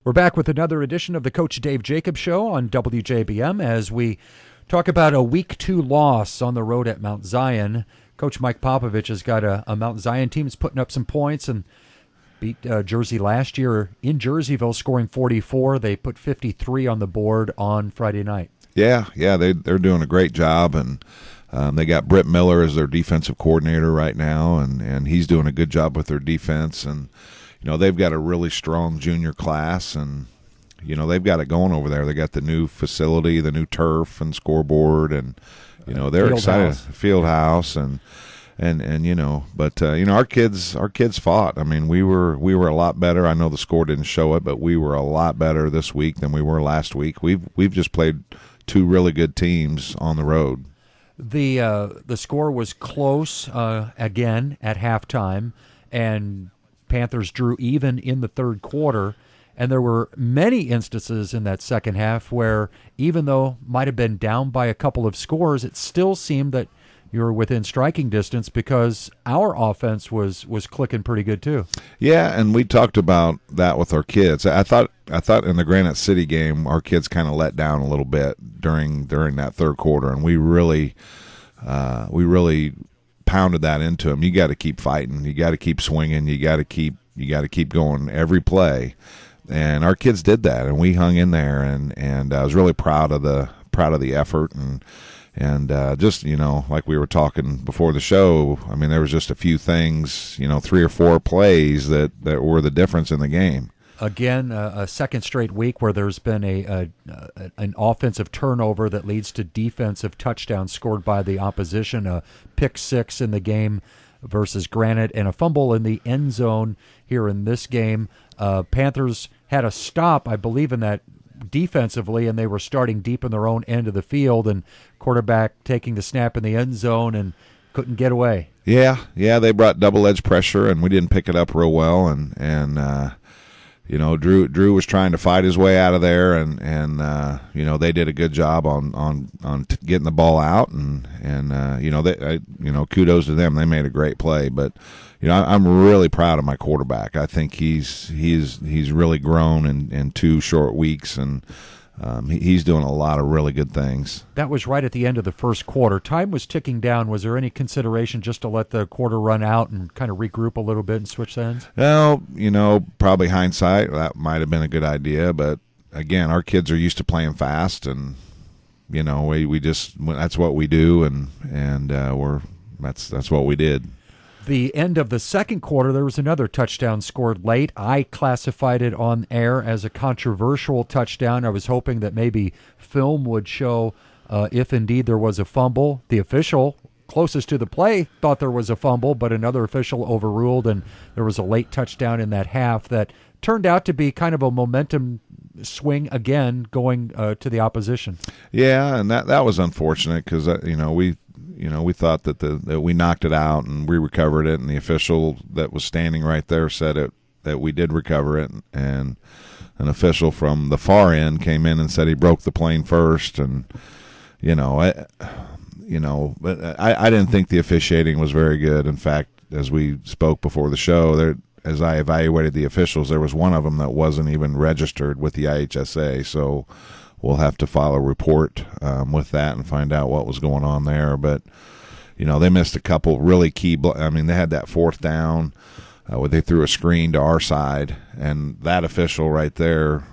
We're back with another edition of the Coach Dave Jacobs Show on WJBM as we talk about a Week 2 loss on the road at Mount Zion. Coach Mike Popovich has got a Mount Zion team that's putting up some points and beat Jersey last year in Jerseyville, scoring 44. They put 53 on the board on Friday night. Yeah, they're doing a great job, and they got Britt Miller as their defensive coordinator right now, and he's doing a good job with their defense. And they've got a really strong junior class, and they've got it going over there. They got the new facility, the new turf and scoreboard, and they're excited. Field house and but our kids fought. I mean, we were a lot better. I know the score didn't show it, but we were a lot better this week than we were last week. We've just played two really good teams on the road. The score was close again at halftime, and Panthers drew even in the third quarter, and there were many instances in that second half where even though might have been down by a couple of scores, it still seemed that you were within striking distance because our offense was clicking pretty good too. Yeah, and we talked about that with our kids. I thought in the Granite City game our kids kind of let down a little bit during that third quarter, and we really pounded that into them. You got to keep fighting. You got to keep swinging. You got to keep going every play. And our kids did that, and we hung in there. And I was really proud of the effort. And just like we were talking before the show. I mean, there was just a few things, 3 or 4 plays that were the difference in the game. Again, a second straight week where there's been an offensive turnover that leads to defensive touchdowns scored by the opposition, a pick six in the game versus Granite, and a fumble in the end zone here in this game. Panthers had a stop, I believe, in that defensively, and they were starting deep in their own end of the field, and quarterback taking the snap in the end zone and couldn't get away. Yeah, they brought double-edged pressure, and we didn't pick it up real well, and Drew was trying to fight his way out of there, and they did a good job on getting the ball out, and kudos to them. They made a great play, but I'm really proud of my quarterback. I think he's really grown in 2 short weeks, and he's doing a lot of really good things. That was right at the end of the first quarter. Time was ticking down. Was there any consideration just to let the quarter run out and kind of regroup a little bit and switch ends? Well, probably hindsight, that might have been a good idea. But, again, our kids are used to playing fast, and, we just that's what we do, and that's what we did. The end of the second quarter, there was another touchdown scored late. I classified it on air as a controversial touchdown. I was hoping that maybe film would show if indeed there was a fumble. The official closest to the play thought there was a fumble, but another official overruled, and there was a late touchdown in that half that turned out to be kind of a momentum swing again going to the opposition. Yeah, and that was unfortunate because we thought that we knocked it out and we recovered it, and the official that was standing right there said that we did recover it, and an official from the far end came in and said he broke the plane first, and but I didn't think the officiating was very good. In fact, as we spoke before the show, as I evaluated the officials, there was one of them that wasn't even registered with the IHSA, so we'll have to file a report with that and find out what was going on there. But, they missed a couple really key they had that fourth down where they threw a screen to our side, and that official right there,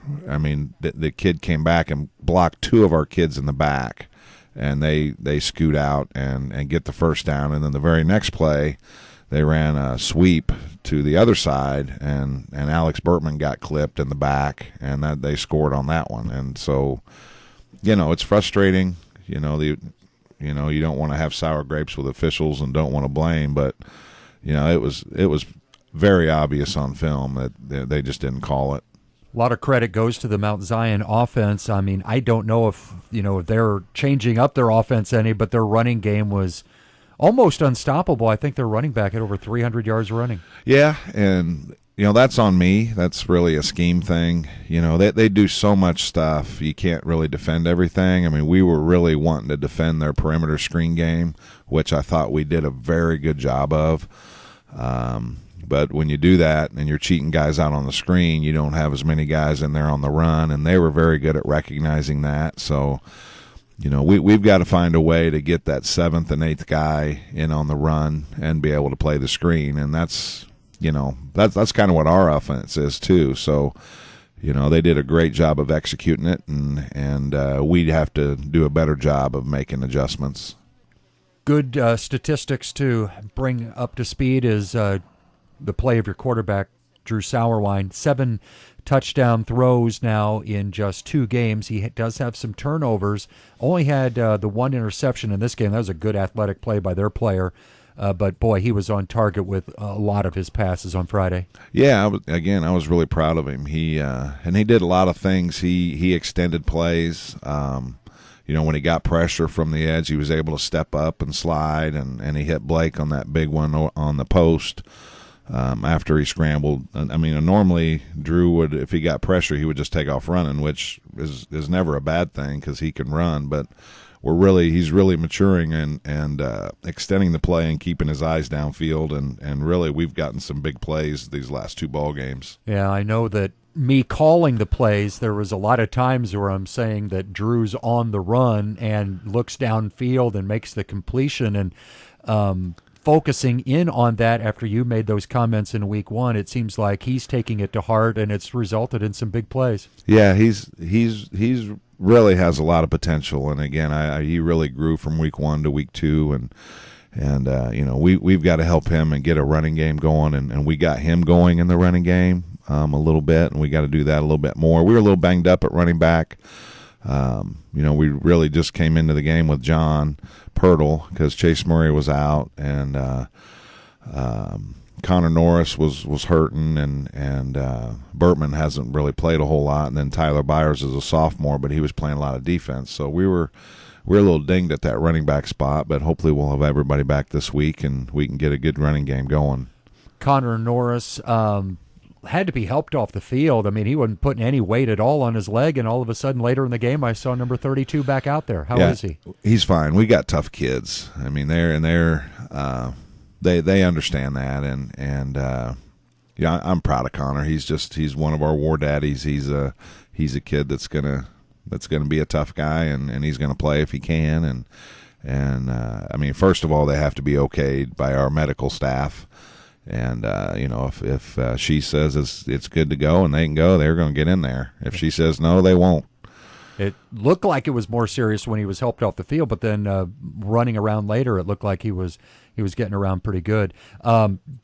the kid came back and blocked 2 of our kids in the back, and they scoot out and get the first down. And then the very next play, they ran a sweep to the other side, and Alex Burtman got clipped in the back, and that they scored on that one. And so, it's frustrating. You don't want to have sour grapes with officials and don't want to blame, but it was very obvious on film that they just didn't call it. A lot of credit goes to the Mount Zion offense. I don't know if they're changing up their offense any, but their running game was almost unstoppable. I think their running back had over 300 yards running. Yeah, and that's on me. That's really a scheme thing. They do so much stuff. You can't really defend everything. We were really wanting to defend their perimeter screen game, which I thought we did a very good job of. But when you do that and you're cheating guys out on the screen, you don't have as many guys in there on the run, and they were very good at recognizing that. So, we've got to find a way to get that seventh and eighth guy in on the run and be able to play the screen, and that's kind of what our offense is too. So, they did a great job of executing it, and we'd have to do a better job of making adjustments. Good statistics to bring up to speed is the play of your quarterback, Drew Sauerwein. 7 touchdown throws now in just 2 games. He does have some turnovers. Only had the 1 interception in this game. That was a good athletic play by their player. But, boy, he was on target with a lot of his passes on Friday. Yeah, I was really proud of him. He did a lot of things. He extended plays. When he got pressure from the edge, he was able to step up and slide, and he hit Blake on that big one on the post. After he scrambled. Normally Drew would, if he got pressure, he would just take off running, which is never a bad thing because he can run. But he's really maturing and extending the play and keeping his eyes downfield. And really, we've gotten some big plays these last 2 ball games. Yeah, I know that me calling the plays, there was a lot of times where I'm saying that Drew's on the run and looks downfield and makes the completion, and focusing in on that after you made those comments in week 1, it seems like he's taking it to heart, and it's resulted in some big plays. Yeah, he's really has a lot of potential, and again, he really grew from week 1 to week 2, and we've got to help him and get a running game going, and we got him going in the running game a little bit, and we got to do that a little bit more. We were a little banged up at running back. We really just came into the game with John Pirtle because Chase Murray was out, and Connor Norris was hurting, and Burtman hasn't really played a whole lot, and then Tyler Byers is a sophomore, but he was playing a lot of defense. So we were a little dinged at that running back spot, but hopefully we'll have everybody back this week, and we can get a good running game going. Connor Norris had to be helped off the field. He wasn't putting any weight at all on his leg, and all of a sudden later in the game I saw number 32 back out there. How is he? He's fine. We got tough kids. They understand that, and I'm proud of Connor. He's one of our war daddies. He's a kid that's gonna be a tough guy, and he's gonna play if he can. And first of all, they have to be okayed by our medical staff. And if she says it's good to go and they can go, they're going to get in there. If she says no, they won't. It looked like it was more serious when he was helped off the field, but then running around later, it looked like he was getting around pretty good.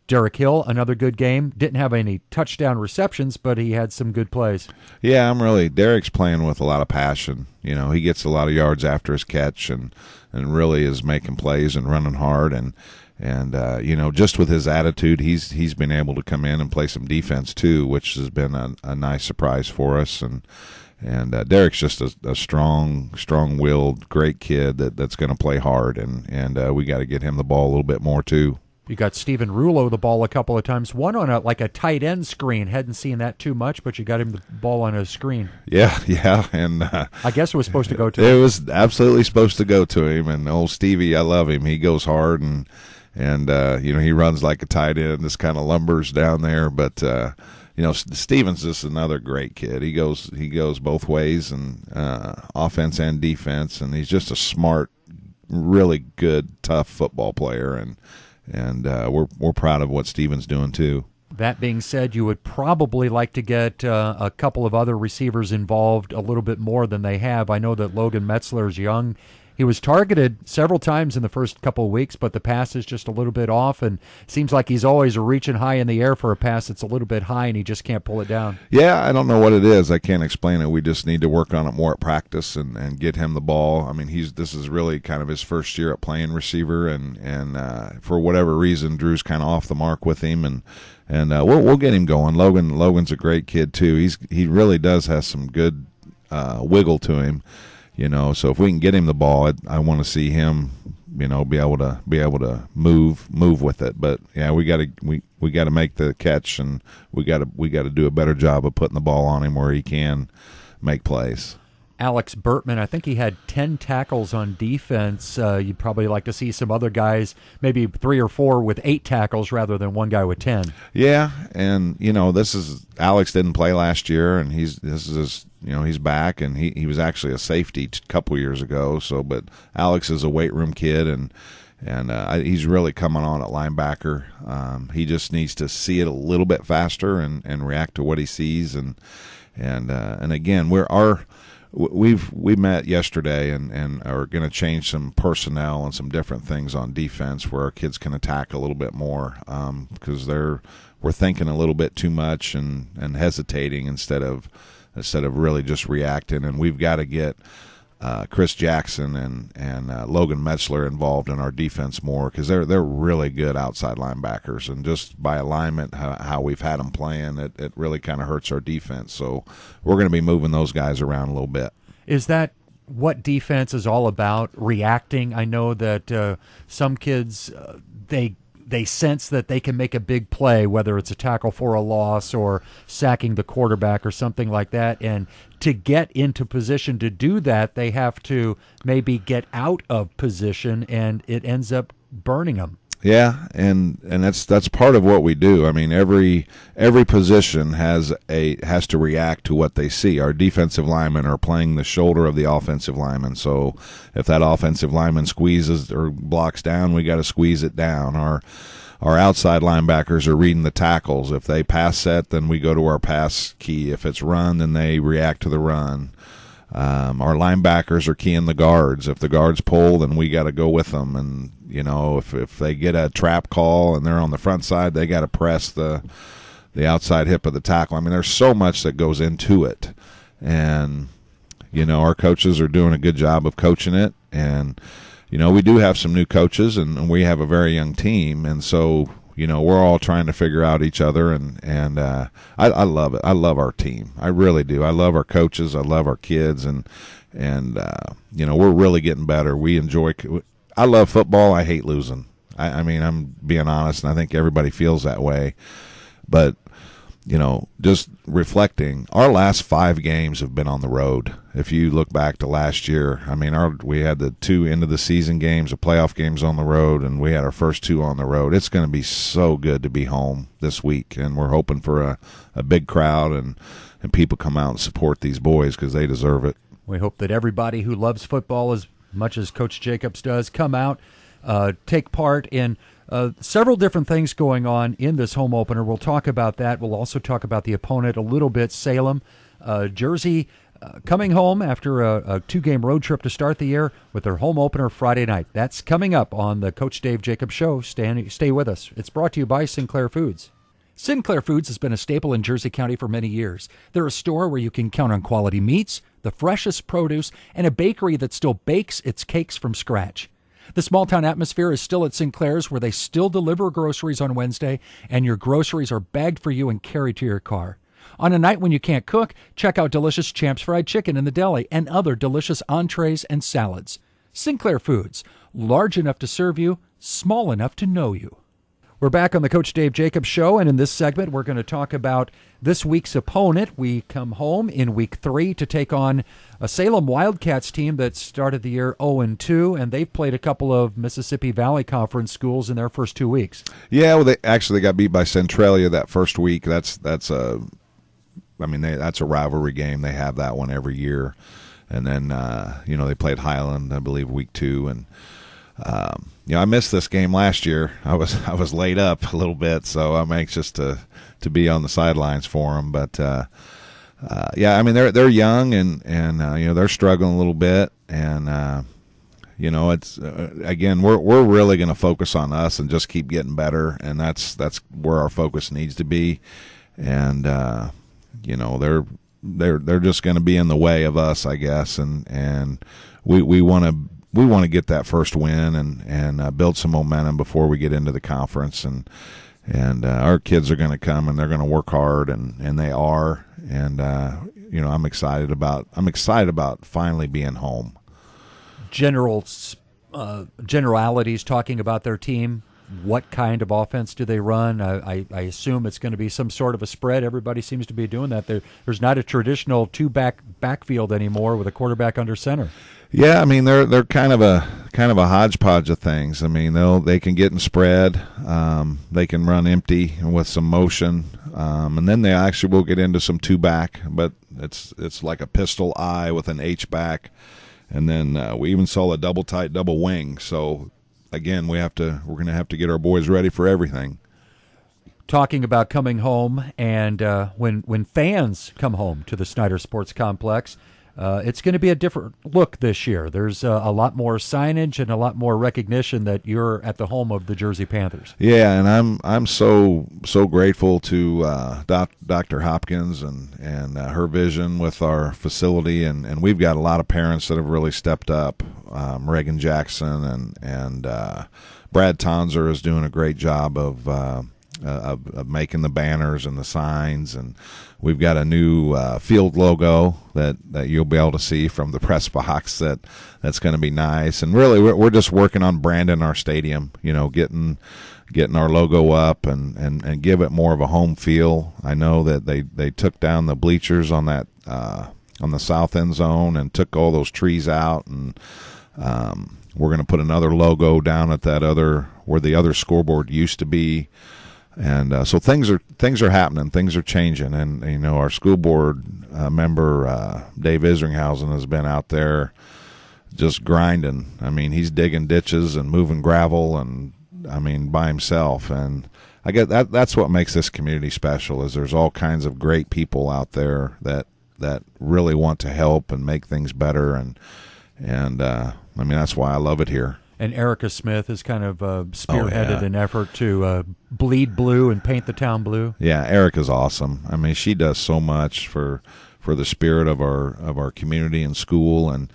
Derek Hill, another good game. Didn't have any touchdown receptions, but he had some good plays. Yeah, Derek's playing with a lot of passion. He gets a lot of yards after his catch and really is making plays and running hard. And just with his attitude, he's been able to come in and play some defense too, which has been a nice surprise for us. And Derek's just a strong-willed, great kid that's going to play hard, and we got to get him the ball a little bit more too. You got Steven Rulo the ball a couple of times, one on a tight end screen. Hadn't seen that too much, but you got him the ball on a screen. Yeah, and I guess it was supposed to go to him. It was absolutely supposed to go to him, and old Stevie, I love him. He goes hard, and he runs like a tight end. This kind of lumbers down there, but Steven's just another great kid. He goes both ways, and offense and defense, and he's just a smart, really good, tough football player, and we're proud of what Steven's doing too. That being said, you would probably like to get a couple of other receivers involved a little bit more than they have. I know that Logan Metzler is young. He was targeted several times in the first couple of weeks, but the pass is just a little bit off, and seems like he's always reaching high in the air for a pass that's a little bit high, and he just can't pull it down. Yeah, I don't know what it is. I can't explain it. We just need to work on it more at practice and get him the ball. This is really kind of his first year at playing receiver, and for whatever reason, Drew's kind of off the mark with him, and we'll get him going. Logan's a great kid too. He really does have some good wiggle to him. So if we can get him the ball, I want to see him, be able to move with it. But yeah, we got to make the catch, and we got to do a better job of putting the ball on him where he can make plays. Alex Burtman. I think he had 10 tackles on defense. You'd probably like to see some other guys, maybe 3 or 4 with 8 tackles rather than one guy with 10. Yeah, and Alex didn't play last year, and he's back, and he was actually a safety a couple years ago. So, but Alex is a weight room kid, and he's really coming on at linebacker. He just needs to see it a little bit faster and react to what he sees, and again, we met yesterday and are going to change some personnel and some different things on defense where our kids can attack a little bit more, because we're thinking a little bit too much and hesitating instead of really just reacting. And we've got to get Chris Jackson and Logan Metzler involved in our defense more, because they're really good outside linebackers, and just by alignment how we've had them playing, it really kind of hurts our defense. So we're going to be moving those guys around a little bit. Is that what defense is all about? Reacting? I know that some kids they sense that they can make a big play, whether it's a tackle for a loss or sacking the quarterback or something like that. And to get into position to do that, they have to maybe get out of position, and it ends up burning them. Yeah, and that's part of what we do. I mean, every position has to react to what they see. Our defensive linemen are playing the shoulder of the offensive lineman. So if that offensive lineman squeezes or blocks down, we got to squeeze it down. Our outside linebackers are reading the tackles. If they pass set, then we go to our pass key. If it's run, then they react to the run. Our linebackers are keying the guards. If the guards pull, then we got to go with them. And if they get a trap call and they're on the front side, they got to press the outside hip of the tackle. I mean, there's so much that goes into it, and our coaches are doing a good job of coaching it. And we do have some new coaches, and we have a very young team, and so we're all trying to figure out each other, and I love it. I love our team. I really do. I love our coaches. I love our kids, and we're really getting better. We enjoy. I love football. I hate losing. I mean, I'm being honest, and I think everybody feels that way. But just reflecting, our last 5 games have been on the road. If you look back to last year, I mean, we had the 2 end of the season games, the playoff games on the road, and we had our first 2 on the road. It's going to be so good to be home this week, and we're hoping for a big crowd and people come out and support these boys because they deserve it. We hope that everybody who loves football as much as Coach Jacobs does come out, take part in several different things going on in this home opener. We'll talk about that. We'll also talk about the opponent a little bit. Salem, Jersey, coming home after a 2-game road trip to start the year with their home opener Friday night. That's coming up on the Coach Dave Jacobs Show. Stay with us. It's brought to you by Sinclair Foods. Sinclair Foods has been a staple in Jersey County for many years. They're a store where you can count on quality meats, the freshest produce, and a bakery that still bakes its cakes from scratch. The small-town atmosphere is still at Sinclair's, where they still deliver groceries on Wednesday, and your groceries are bagged for you and carried to your car. On a night when you can't cook, check out delicious Champ's Fried Chicken in the deli and other delicious entrees and salads. Sinclair Foods, large enough to serve you, small enough to know you. We're back on the Coach Dave Jacobs Show, and in this segment, we're going to talk about this week's opponent. We come home in Week 3 to take on a Salem Wildcats team that started the year 0-2, and they've played a couple of Mississippi Valley Conference schools in their first 2 weeks. Yeah, well, they actually got beat by Centralia that first week. That's a rivalry game. They have that one every year, and then they played Highland, I believe, Week 2, and. I missed this game last year. I was laid up a little bit, so I'm anxious to be on the sidelines for them. But I mean they're young and they're struggling a little bit, and it's again we're really going to focus on us and just keep getting better, and that's where our focus needs to be. And they're just going to be in the way of us, I guess, and we want to get that first win and build some momentum before we get into the conference, and our kids are going to come and they're going to work hard, and they are, and I'm excited about finally being home. Generalities talking about their team. what kind of offense do they run? I assume it's going to be some sort of a spread. Everybody seems to be doing that. There's not a traditional backfield anymore with a quarterback under center. Yeah, I mean they're kind of a hodgepodge of things. I mean they can get in spread, they can run empty with some motion, and then they actually will get into some two back, but it's like a pistol I with an H back, and then we even saw a double tight double wing. So again, we're going to have to get our boys ready for everything. Talking about coming home, and when fans come home to the Snyder Sports Complex, it's going to be a different look this year. There's a lot more signage and a lot more recognition that you're at the home of the Jersey Panthers. Yeah, and I'm so grateful to Dr. Hopkins and her vision with our facility, and we've got a lot of parents that have really stepped up. Reagan Jackson and Brad Tonzer is doing a great job of making the banners and the signs, and we've got a new field logo that you'll be able to see from the press box that's going to be nice. And really we're just working on branding our stadium, getting our logo up and give it more of a home feel. I know that they took down the bleachers on that on the south end zone and took all those trees out, and we're going to put another logo down at that other where the other scoreboard used to be. And so things are happening, things are changing, and our school board member Dave Isringhausen has been out there just grinding. I mean, he's digging ditches and moving gravel, and I mean by himself. And I get that's what makes this community special. Is there's all kinds of great people out there that really want to help and make things better, and I mean that's why I love it here. And Erica Smith has kind of spearheaded an effort to bleed blue and paint the town blue. Yeah, Erica's awesome. I mean, she does so much for the spirit of our community and school, and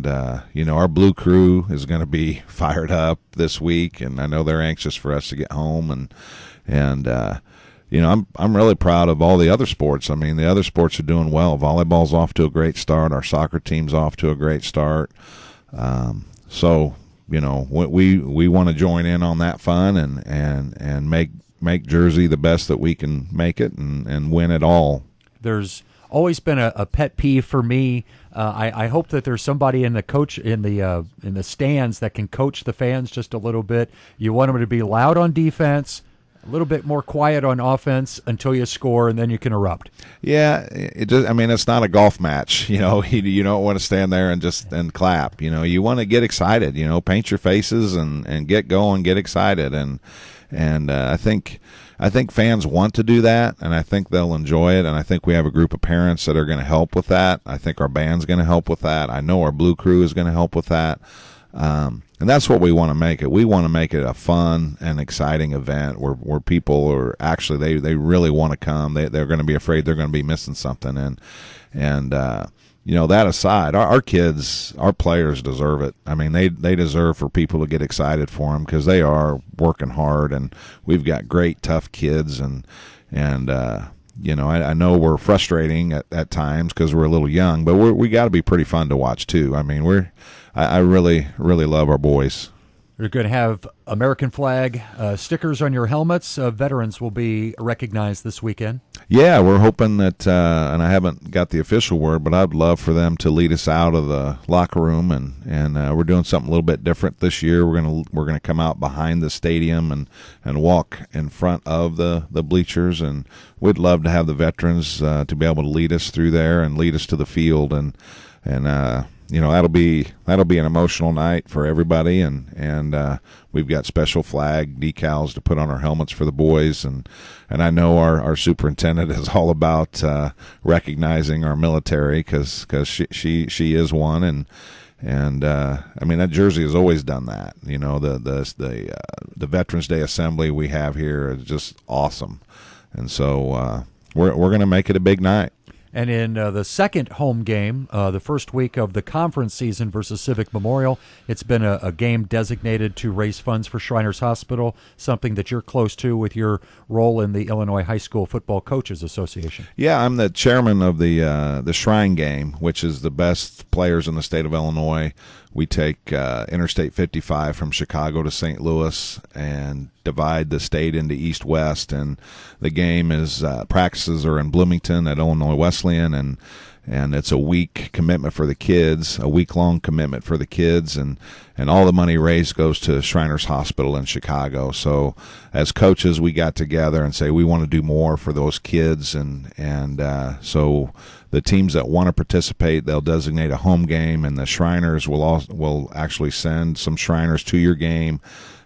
our blue crew is going to be fired up this week, and I know they're anxious for us to get home, and I'm really proud of all the other sports. I mean, the other sports are doing well. Volleyball's off to a great start. Our soccer team's off to a great start. So. We want to join in on that fun and make Jersey the best that we can make it and win it all. There's always been a pet peeve for me. I hope that there's somebody in the stands that can coach the fans just a little bit. You want them to be loud on defense, a little bit more quiet on offense until you score, and then you can erupt. Yeah, it's not a golf match. You don't want to stand there and clap. You want to get excited. Paint your faces and get going, get excited. And I think fans want to do that, and I think they'll enjoy it. And I think we have a group of parents that are going to help with that. I think our band's going to help with that. I know our blue crew is going to help with that. And that's what we want to make it. We want to make it a fun and exciting event where people are actually they really want to come. They're going to be afraid they're going to be missing something. And that aside, our kids, our players deserve it. I mean, they deserve for people to get excited for them because they are working hard, and we've got great tough kids. And I know we're frustrating at times because we're a little young, but we got to be pretty fun to watch too. I mean, I really, really love our boys. You're going to have American flag stickers on your helmets. Veterans will be recognized this weekend. Yeah, we're hoping that, and I haven't got the official word, but I'd love for them to lead us out of the locker room, and we're doing something a little bit different this year. We're gonna come out behind the stadium and walk in front of the bleachers, and we'd love to have the veterans to be able to lead us through there and lead us to the field, and that'll be an emotional night for everybody, and we've got special flag decals to put on our helmets for the boys, and I know our superintendent is all about recognizing our military because she is one, and I mean that Jersey has always done that. The Veterans Day Assembly we have here is just awesome, and so we're going to make it a big night. And in the second home game, the first week of the conference season versus Civic Memorial, it's been a game designated to raise funds for Shriners Hospital, something that you're close to with your role in the Illinois High School Football Coaches Association. Yeah, I'm the chairman of the Shrine Game, which is the best players in the state of Illinois. we take Interstate 55 from Chicago to St. Louis and divide the state into east-west. And the game is practices are in Bloomington at Illinois Wesleyan, and it's a week commitment for the kids, a week-long commitment for the kids, and all the money raised goes to Shriners Hospital in Chicago. So as coaches, we got together and say we want to do more for those kids, and so the teams that want to participate, they'll designate a home game, and the Shriners will actually send some Shriners to your game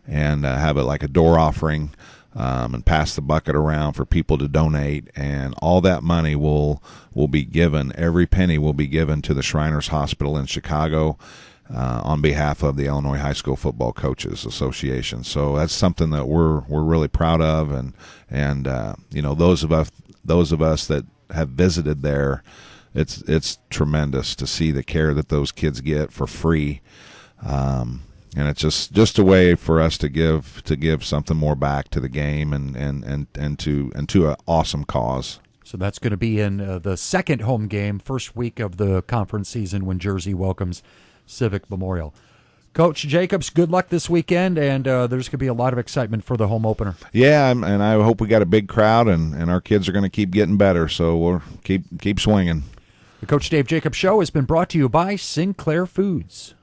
and have it like a door offering. And pass the bucket around for people to donate, and all that money will be given. Every penny will be given to the Shriners Hospital in Chicago on behalf of the Illinois High School Football Coaches Association. So that's something that we're really proud of, and those of us that have visited there, it's tremendous to see the care that those kids get for free. And it's just a way for us to give something more back to the game and to an awesome cause. So that's going to be in the second home game, first week of the conference season when Jersey welcomes Civic Memorial. Coach Jacobs, good luck this weekend, and there's going to be a lot of excitement for the home opener. Yeah, and I hope we got a big crowd, and our kids are going to keep getting better, so we'll keep swinging. The Coach Dave Jacobs Show has been brought to you by Sinclair Foods.